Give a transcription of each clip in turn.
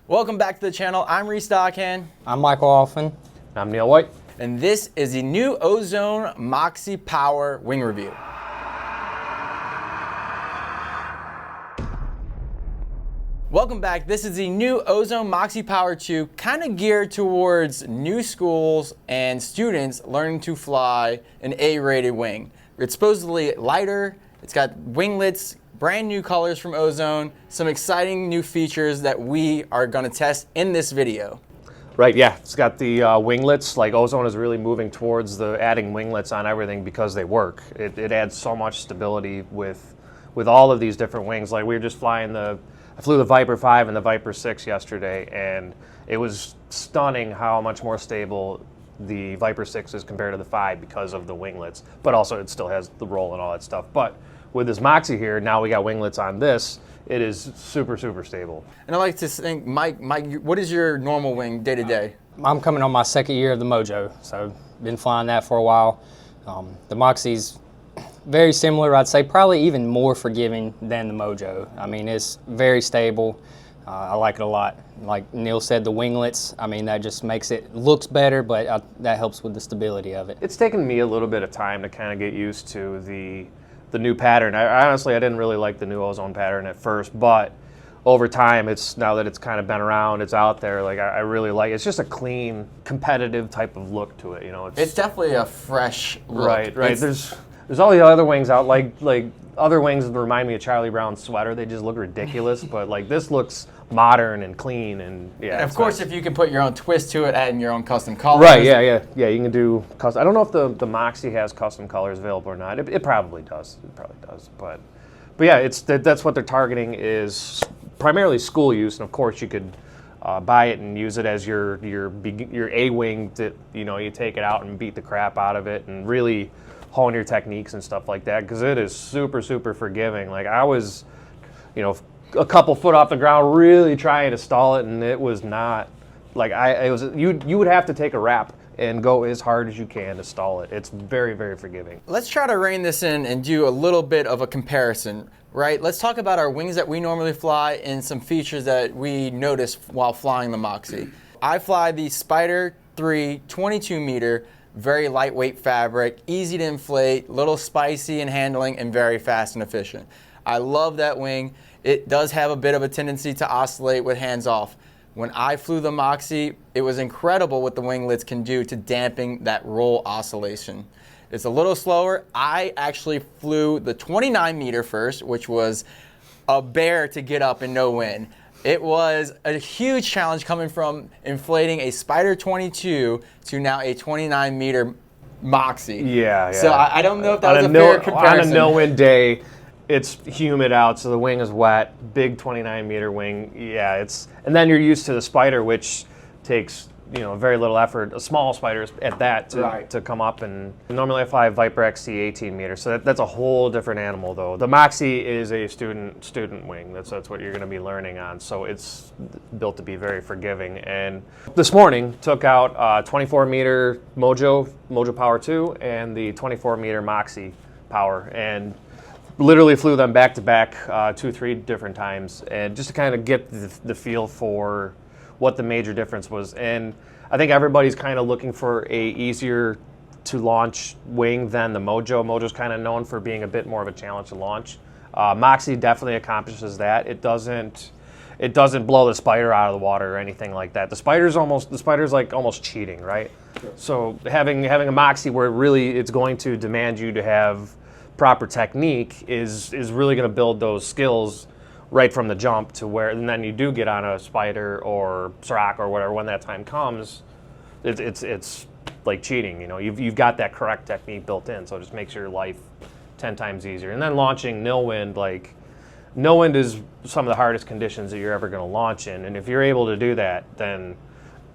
Welcome back to the channel. I'm Reese Stockhand. I'm Michael Alphin. I'm Neil White. And this is the new Ozone Moxie Power wing review. Welcome back. This is the new Ozone Moxie Power 2, kind of geared towards new schools and students learning to fly an A-rated wing. It's supposedly lighter, it's got winglets, brand new colors from Ozone, some exciting new features that we are going to test in this video. Right, yeah, it's got the winglets. Like Ozone is really moving towards the adding winglets on everything because they work. It adds so much stability with all of these different wings. Like we were just flying I flew the Viper 5 and the Viper 6 yesterday, and it was stunning how much more stable the Viper 6 is compared to the 5 because of the winglets. But also it still has the roll and all that stuff. But with this Moxie here, now we got winglets on this. It is super, super stable. And I like to think, Mike, what is your normal wing day to day? I'm coming on my second year of the Mojo, so been flying that for a while. The Moxie's very similar, I'd say probably even more forgiving than the Mojo. I mean, it's very stable. I like it a lot. Like Neil said, the winglets, I mean, that just makes it, looks better, but that helps with the stability of it. It's taken me a little bit of time to kind of get used to the new pattern. Honestly, I didn't really like the new Ozone pattern at first, but over time, now that it's kind of been around, it's out there, like I really like it. It's just a clean, competitive type of look to it, you know. It's definitely a fresh look. Right. There's all the other wings out, like other wings that remind me of Charlie Brown's sweater. They just look ridiculous, but like this looks modern and clean, and yeah. And of course, if you can put your own twist to it, adding your own custom colors. Right, yeah. You can do custom. I don't know if the Moxie has custom colors available or not. It probably does. It probably does. But yeah, that's what they're targeting is primarily school use, and of course you could buy it and use it as your A wing. That you take it out and beat the crap out of it and really hone your techniques and stuff like that, because it is super, super forgiving. Like I was, a couple foot off the ground really trying to stall it, and it was not like you would have to take a wrap and go as hard as you can to stall it. It's very, very forgiving. Let's try to rein this in and do a little bit of a comparison, right? Let's talk about our wings that we normally fly and some features that we notice while flying the Moxie. I fly the Spider 3 22 meter, very lightweight fabric, easy to inflate, little spicy in handling, and very fast and efficient. I love that wing. It does have a bit of a tendency to oscillate with hands off. When I flew the Moxie, it was incredible what the winglets can do to dampen that roll oscillation. It's a little slower. I actually flew the 29 meter first, which was a bear to get up and no wind. It was a huge challenge coming from inflating a Spider 22 to now a 29 meter Moxie. Yeah. So I don't know if that was a fair comparison. On a no-wind day, it's humid out, so the wing is wet. Big 29 meter wing, yeah. And then you're used to the Spider, which takes very little effort. A small Spider at that to come up. And normally I fly a Viper XC 18 meter, so that's a whole different animal though. The Moxie is a student wing. That's what you're going to be learning on. So it's built to be very forgiving. And this morning took out 24 meter Mojo Power 2 and the 24 meter Moxie Power, and literally flew them back to back 2-3 different times, and just to kind of get the feel for what the major difference was. And I think everybody's kind of looking for a easier to launch wing than the Mojo. Mojo's kind of known for being a bit more of a challenge to launch. Moxie definitely accomplishes that. It doesn't blow the Spider out of the water or anything like that. The Spider's like almost cheating, right? Sure. So having a Moxie where really it's going to demand you to have proper technique is really going to build those skills right from the jump to where, and then you do get on a Spider or Sirach or whatever when that time comes, it's like cheating. You've got that correct technique built in, so it just makes your life 10 times easier. And then launching no wind, no wind is some of the hardest conditions that you're ever going to launch in, and if you're able to do that, then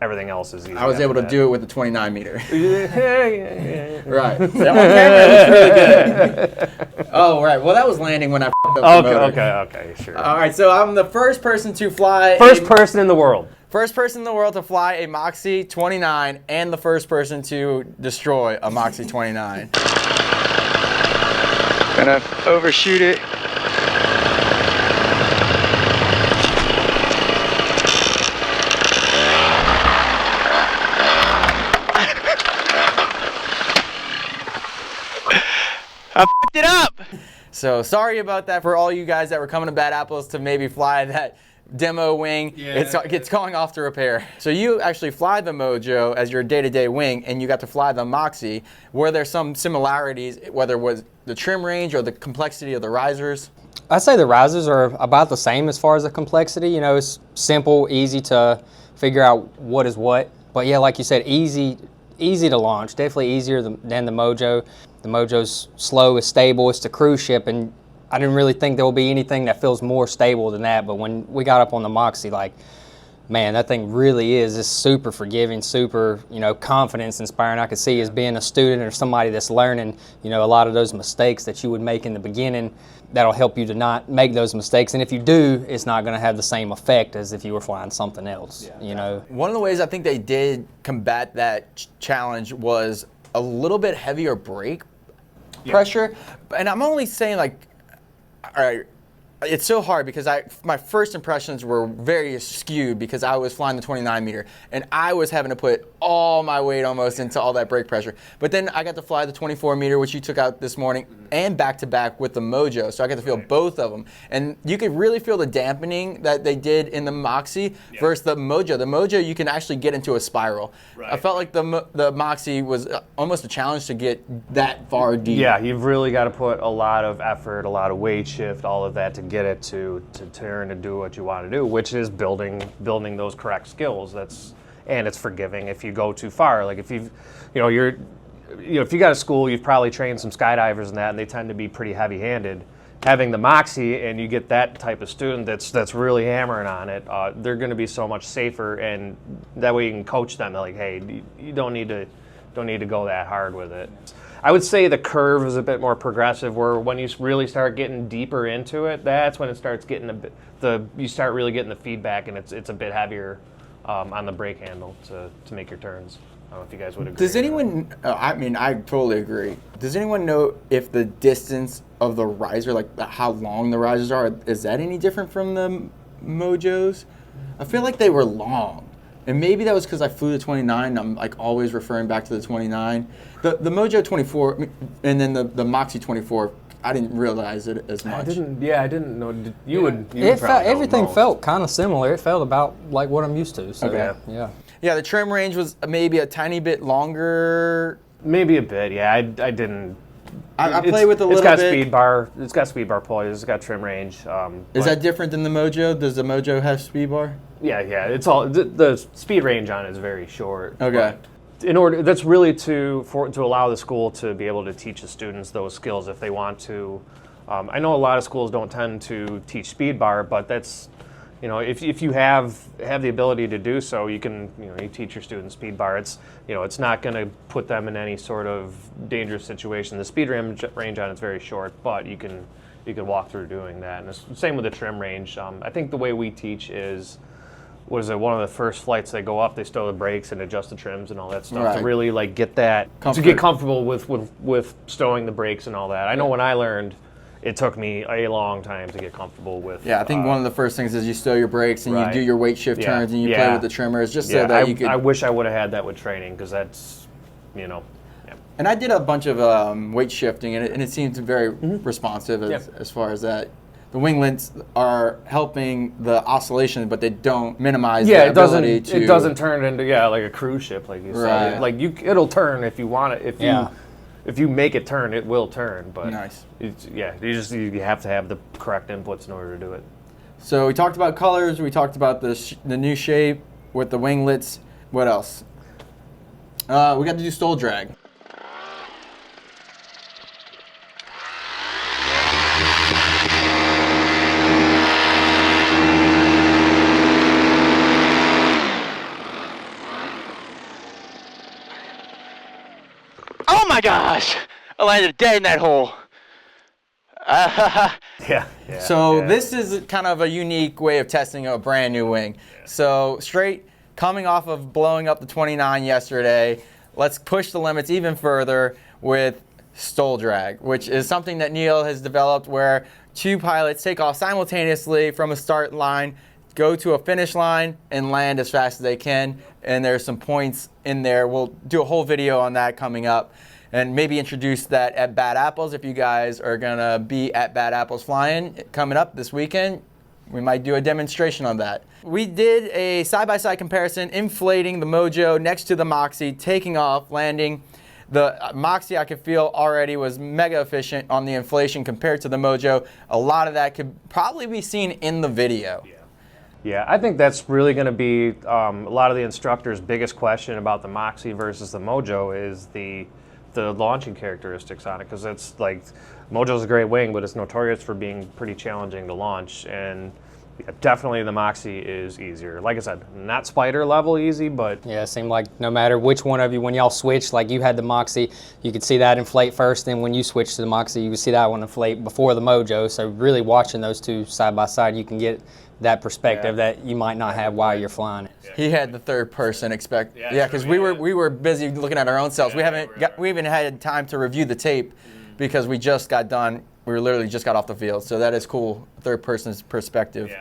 everything else is easy. I was able to do it with the 29 meter. Yeah. Right. That on camera looks really good. Oh, right. Well, that was landing when I f***ed up the motor. Okay, sure. All right, so I'm the first person to fly. First person in the world to fly a Moxie 29, and the first person to destroy a Moxie 29. Gonna overshoot it. So sorry about that for all you guys that were coming to Bad Apples to maybe fly that demo wing. It's going off to repair. So you actually fly the Mojo as your day-to-day wing, and you got to fly the Moxie. Were there some similarities, whether it was the trim range or the complexity of the risers? I'd say the risers are about the same as far as the complexity. You know, it's simple, easy to figure out what is what. But yeah, like you said, easy to launch. Definitely easier than the Mojo. The Mojo's slow, it's stable, it's a cruise ship, and I didn't really think there will be anything that feels more stable than that. But when we got up on the Moxie, like, man, that thing really is just super forgiving, super, you know, confidence inspiring. I could see as being a student or somebody that's learning, you know, a lot of those mistakes that you would make in the beginning, that'll help you to not make those mistakes. And if you do, it's not going to have the same effect as if you were flying something else, you know. One of the ways I think they did combat that challenge was a little bit heavier brake pressure. And I'm only saying, like, all right, it's so hard because my first impressions were very skewed because I was flying the 29 meter and I was having to put all my weight almost into all that brake pressure. But then I got to fly the 24 meter, which you took out this morning, and back to back with the Mojo. So I got to feel both of them. And you could really feel the dampening that they did in the Moxie versus the Mojo. The Mojo, you can actually get into a spiral. I felt like the Moxie was almost a challenge to get that far deep. Yeah, you've really got to put a lot of effort, a lot of weight shift, all of that to get it to turn and do what you want to do, which is building those correct skills. And it's forgiving if you go too far. Like if if you got a school, you've probably trained some skydivers and that, and they tend to be pretty heavy-handed. Having the Moxie and you get that type of student that's really hammering on it, they're going to be so much safer, and that way you can coach them. They're like, hey, you don't need to go that hard with it. I would say the curve is a bit more progressive, where when you really start getting deeper into it, that's when it starts getting you start really getting the feedback, and it's a bit heavier on the brake handle to make your turns. I don't know if you guys would agree. Does anyone, I mean, I totally agree. Does anyone know if the distance of the riser, like how long the risers are, is that any different from the Mojos? I feel like they were long. And maybe that was because I flew the 29. I'm like always referring back to the 29. The Mojo 24 and then the Moxie 24, I didn't realize it as much. I didn't know. Everything felt kind of similar. It felt about like what I'm used to. So, okay. Yeah, the trim range was maybe a tiny bit longer. Maybe a bit, yeah. I didn't. I played with a little bit. It's got speed bar. It's got speed bar pulleys. It's got trim range. Is that different than the Mojo? Does the Mojo have speed bar? Yeah. It's all the speed range on it is very short. Okay. That's really to allow the school to be able to teach the students those skills if they want to. I know a lot of schools don't tend to teach speed bar, but that's, if you have the ability to do so, you can, you teach your students speed bar. It's not going to put them in any sort of dangerous situation. The speed range on it's very short, but you can walk through doing that. And it's the same with the trim range. I think the way we teach is, one of the first flights they go up, they stow the brakes and adjust the trims and all that stuff to really like get that to get comfortable with stowing the brakes and all that. I know when I learned, it took me a long time to get comfortable with. Yeah, I think one of the first things is you stow your brakes and you do your weight shift turns and you play with the trimmers just so that you could. I wish I would have had that with training, because that's, And I did a bunch of weight shifting, and it seemed very responsive as far as that. The winglets are helping the oscillation, but they don't minimize the ability to. It doesn't turn into like a cruise ship, like you said. Like it'll turn if you want it. If you make it turn, it will turn. But you have to have the correct inputs in order to do it. So we talked about colors. We talked about the new shape with the winglets. What else? We got to do stall drag. Oh my gosh! I landed dead in that hole. So this is kind of a unique way of testing a brand new wing. So straight coming off of blowing up the 29 yesterday, let's push the limits even further with stall drag, which is something that Neil has developed where two pilots take off simultaneously from a start line, go to a finish line, and land as fast as they can. And there's some points in there. We'll do a whole video on that coming up. and maybe introduce that at Bad Apples. If you guys are gonna be at Bad Apples flying coming up this weekend, we might do a demonstration on that. We did a side-by-side comparison, inflating the Mojo next to the Moxie, taking off, landing. The Moxie, I could feel already, was mega efficient on the inflation compared to the Mojo. A lot of that could probably be seen in the video. Yeah, I think that's really going to be a lot of the instructors' biggest question about the Moxie versus the Mojo is the launching characteristics on it, because it's like Mojo's a great wing, but it's notorious for being pretty challenging to launch, and yeah, definitely the Moxie is easier. Like I said, not Spider level easy, but Yeah, it seemed like no matter which one of you, when y'all switched, like you had the Moxie, you could see that inflate first, then when you switched to the Moxie, you could see that one inflate before the Mojo. So really watching those two side by side, you can get that perspective that you might not have while you're flying it. He had the third person because we were busy looking at our own selves. We haven't had time to review the tape because we just got done. We were literally just got off the field, so that is cool. Third person's perspective.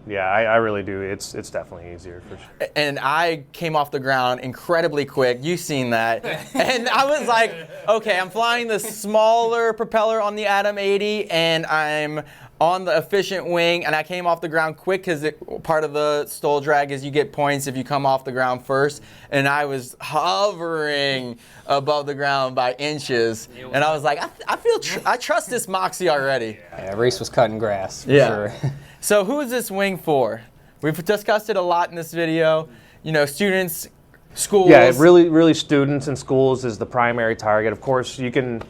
Yeah, I really do. It's definitely easier for sure. And I came off the ground incredibly quick. You've seen that. And I was like, okay, I'm flying the smaller propeller on the Atom 80, and I'm on the efficient wing, and I came off the ground quick because part of the stall drag is you get points if you come off the ground first, and I was hovering above the ground by inches, and I was like, I trust this Moxie already. Yeah, Reese was cutting grass for Yeah. sure. So who is this wing for? We've discussed it a lot in this video. You know, students, schools. Yeah, really students and schools is the primary target. Of course, you can,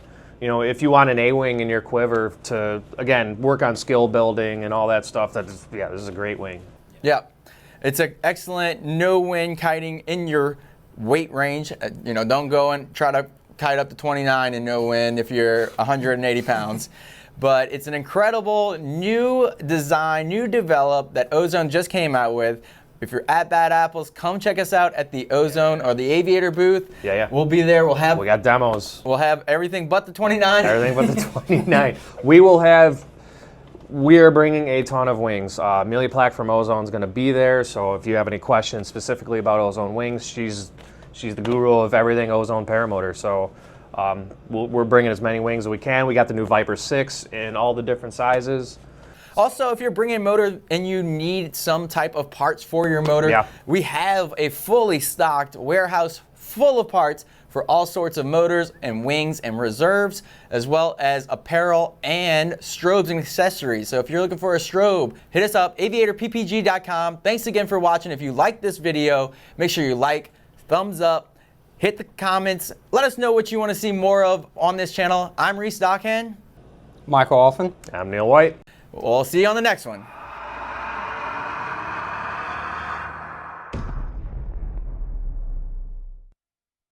you know, if you want an A-wing in your quiver to, again, work on skill building and all that stuff, this is a great wing. Yeah, it's an excellent no-wind kiting in your weight range. You know, don't go and try to kite up to 29 in no wind if you're 180 pounds. But it's an incredible new design, new develop that Ozone just came out with. If you're at Bad Apples, come check us out at the Ozone or the Aviator booth. Yeah. We'll be there. We got demos. We'll have everything but the 29. Everything but the 29. We are bringing a ton of wings. Amelia Plack from Ozone is going to be there. So if you have any questions specifically about Ozone wings, she's the guru of everything Ozone paramotor. So we're bringing as many wings as we can. We got the new Viper 6 in all the different sizes. Also, if you're bringing a motor and you need some type of parts for your motor, we have a fully stocked warehouse full of parts for all sorts of motors and wings and reserves, as well as apparel and strobes and accessories. So if you're looking for a strobe, hit us up, aviatorppg.com. Thanks again for watching. If you liked this video, make sure you like, thumbs up, hit the comments. Let us know what you want to see more of on this channel. I'm Reese Dockhand. Michael Alphin. I'm Neil White. We'll see you on the next one.